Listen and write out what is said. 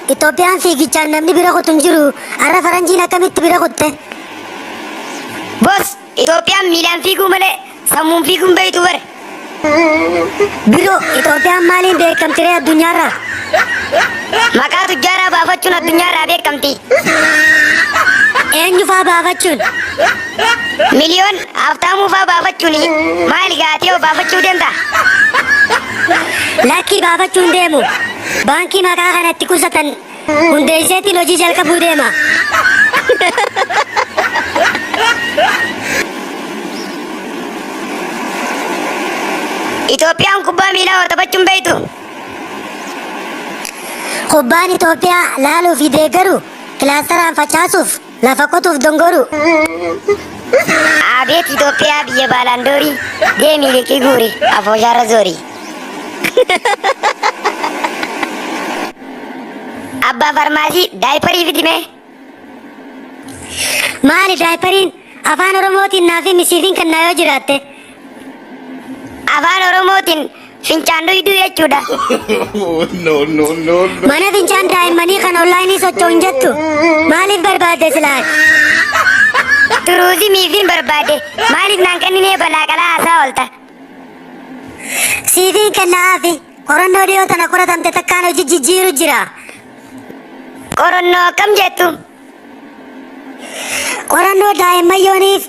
Itoophiyaan fiigichaan namni bira kutu hin jiru. Har'a faranjiin akkamitti bira kutte? Boos Itoophiyaan miilaan fiiguu malee sammuun fiiguun beektu bare. Biroo Itoophiyaan maaliin beekamti ree addunyaarraa? Maqaa tujjaaraa baafachuun addunyaarraa beekamti. Eenyu fa'aa baafachuun? Miliyoon haftaamuu fa'aa baafachuuni maali gaatee yoo baafachuu deemta? Lakkii baafachuun deemu. Baankii maqaa kanatti qusatan hundeesseetiin hojii jalqabuu deema. Itoophiyaan kubbaa miilaa taphachuun beektu. Kubbaan Itoophiyaa laaluu fi deeggaru kilaastaraan facaasuuf lafa qotuuf dongoru. Abeet Itoophiyaa biyya baalaandoorii deemii liqii guuri afooshaarra zoorii. Abbaa farmaasii daayiparii fidime. Maali daayipariin afaan Oromootiin naa fi misiifiin kan naa yoo jiraatte? Afaan Oromootiin fincaan dhuyduu jechuudha. No. Mana fincaan daa'immanii kan onlaayinii socho'u hin jettu. Maaliif barbaadde silaan? Turuuzimiifin barbaade maaliif naan kenninee balaa qalaa haasaa oolta? Siifiin kennaafi qorannoo dhiyoo tana qoratamte takkaan hojii jijjiiru jira. Qorannoo akkam jettu? Qorannoo daa'imman yooniif